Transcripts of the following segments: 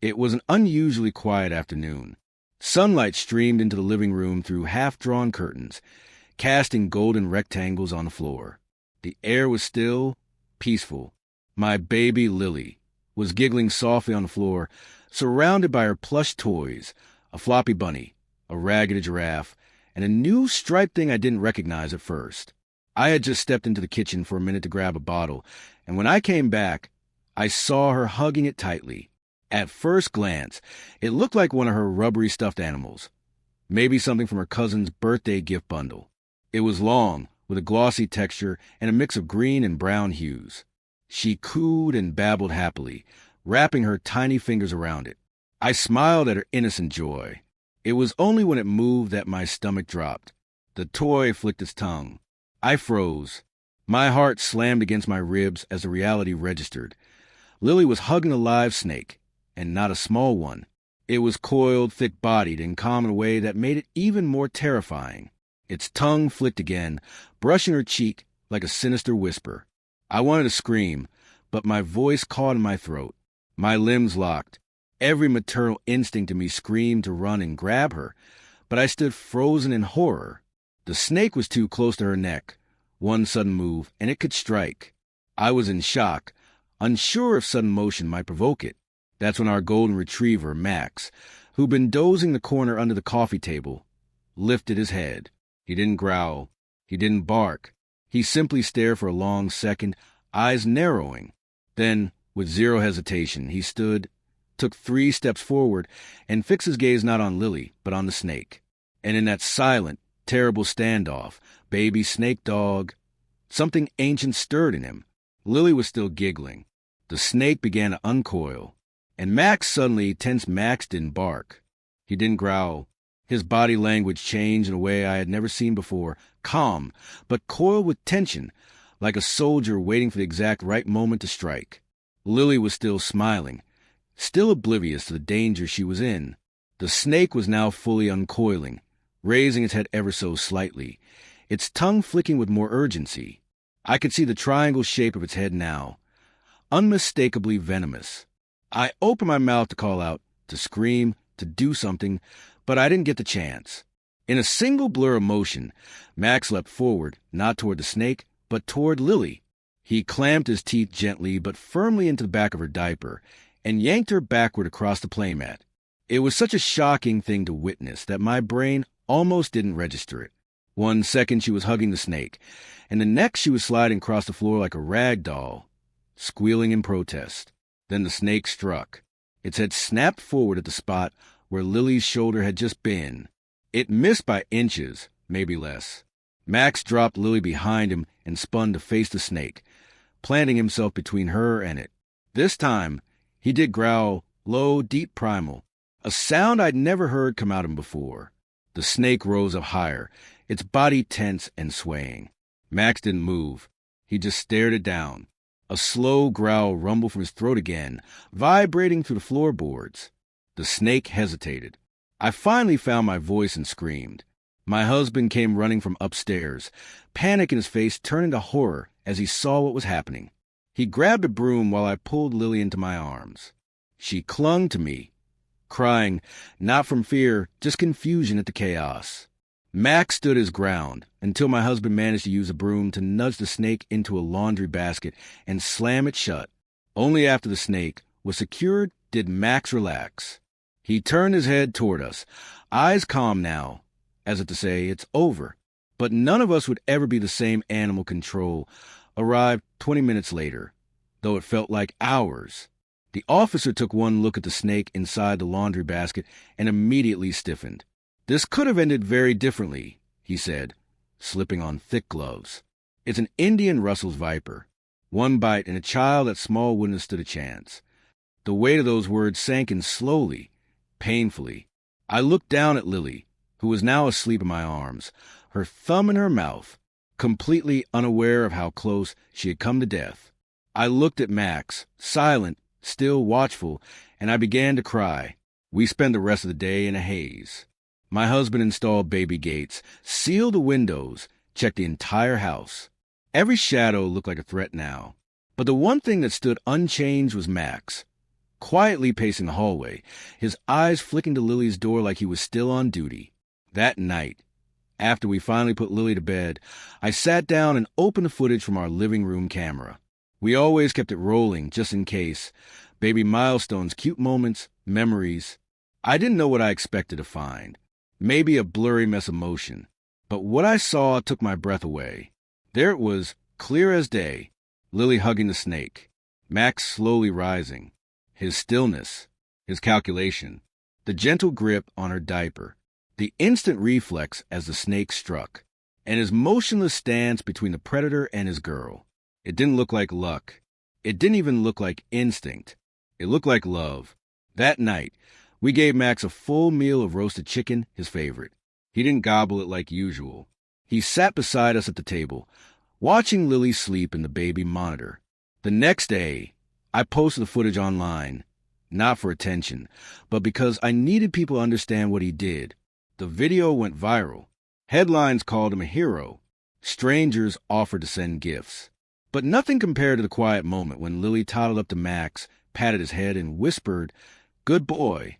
It was an unusually quiet afternoon. Sunlight streamed into the living room through half-drawn curtains, casting golden rectangles on the floor. The air was still, peaceful. My baby Lily was giggling softly on the floor, surrounded by her plush toys, a floppy bunny, a ragged giraffe, and a new striped thing I didn't recognize at first. I had just stepped into the kitchen for a minute to grab a bottle, and when I came back, I saw her hugging it tightly. At first glance, it looked like one of her rubbery stuffed animals, maybe something from her cousin's birthday gift bundle. It was long, with a glossy texture and a mix of green and brown hues. She cooed and babbled happily, wrapping her tiny fingers around it. I smiled at her innocent joy. It was only when it moved that my stomach dropped. The toy flicked its tongue. I froze. My heart slammed against my ribs as the reality registered. Lily was hugging a live snake, and not a small one. It was coiled, thick-bodied, and calm in a way that made it even more terrifying. Its tongue flicked again, brushing her cheek like a sinister whisper. I wanted to scream, but my voice caught in my throat. My limbs locked. Every maternal instinct in me screamed to run and grab her, but I stood frozen in horror. The snake was too close to her neck. One sudden move, and it could strike. I was in shock, unsure if sudden motion might provoke it. That's when our golden retriever, Max, who'd been dozing the corner under the coffee table, lifted his head. He didn't growl. He didn't bark. He simply stared for a long second, eyes narrowing. Then, with zero hesitation, he stood, took 3 steps forward, and fixed his gaze not on Lily, but on the snake. And in that silent, terrible standoff, baby snake dog, something ancient stirred in him. Lily was still giggling. The snake began to uncoil. And Max didn't bark. He didn't growl. His body language changed in a way I had never seen before, calm, but coiled with tension, like a soldier waiting for the exact right moment to strike. Lily was still smiling, still oblivious to the danger she was in. The snake was now fully uncoiling, raising its head ever so slightly, its tongue flicking with more urgency. I could see the triangle shape of its head now, unmistakably venomous. I opened my mouth to call out, to scream, to do something, but I didn't get the chance. In a single blur of motion, Max leapt forward, not toward the snake, but toward Lily. He clamped his teeth gently but firmly into the back of her diaper and yanked her backward across the playmat. It was such a shocking thing to witness that my brain almost didn't register it. 1 second she was hugging the snake, and the next she was sliding across the floor like a rag doll, squealing in protest. Then the snake struck. Its head snapped forward at the spot where Lily's shoulder had just been. It missed by inches, maybe less. Max dropped Lily behind him and spun to face the snake, planting himself between her and it. This time, he did growl, low, deep primal, a sound I'd never heard come out of him before. The snake rose up higher, its body tense and swaying. Max didn't move. He just stared it down. A slow growl rumbled from his throat again, vibrating through the floorboards. The snake hesitated. I finally found my voice and screamed. My husband came running from upstairs, panic in his face turning to horror as he saw what was happening. He grabbed a broom while I pulled Lily into my arms. She clung to me, crying, not from fear, just confusion at the chaos. Max stood his ground until my husband managed to use a broom to nudge the snake into a laundry basket and slam it shut. Only after the snake was secured did Max relax. He turned his head toward us, eyes calm now, as if to say, it's over. But none of us would ever be the same animal control arrived 20 minutes later, though it felt like hours. The officer took one look at the snake inside the laundry basket and immediately stiffened. This could have ended very differently, he said, slipping on thick gloves. It's an Indian Russell's viper. One bite and a child that small wouldn't have stood a chance. The weight of those words sank in slowly, painfully. I looked down at Lily, who was now asleep in my arms, her thumb in her mouth, completely unaware of how close she had come to death. I looked at Max, silent, still watchful, and I began to cry. We spent the rest of the day in a haze. My husband installed baby gates, sealed the windows, checked the entire house. Every shadow looked like a threat now. But the one thing that stood unchanged was Max. quietly pacing the hallway, his eyes flicking to Lily's door like he was still on duty. That night, after we finally put Lily to bed, I sat down and opened the footage from our living room camera. We always kept it rolling, just in case. Baby milestones, cute moments, memories. I didn't know what I expected to find. Maybe a blurry mess of motion. But what I saw took my breath away. There it was, clear as day. Lily hugging the snake. Max slowly rising. His stillness. His calculation. The gentle grip on her diaper. The instant reflex as the snake struck. And his motionless stance between the predator and his girl. It didn't look like luck. It didn't even look like instinct. It looked like love. That night, we gave Max a full meal of roasted chicken, his favorite. He didn't gobble it like usual. He sat beside us at the table, watching Lily sleep in the baby monitor. The next day, I posted the footage online, not for attention, but because I needed people to understand what he did. The video went viral. Headlines called him a hero. Strangers offered to send gifts. But nothing compared to the quiet moment when Lily toddled up to Max, patted his head, and whispered, "Good boy."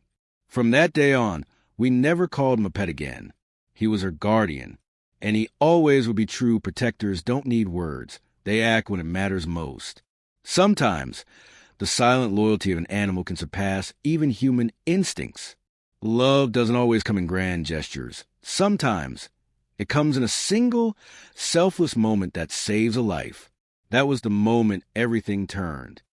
From that day on, we never called him a pet again. He was her guardian, and he always would be true. Protectors don't need words. They act when it matters most. Sometimes, the silent loyalty of an animal can surpass even human instincts. Love doesn't always come in grand gestures. Sometimes, it comes in a single, selfless moment that saves a life. That was the moment everything turned.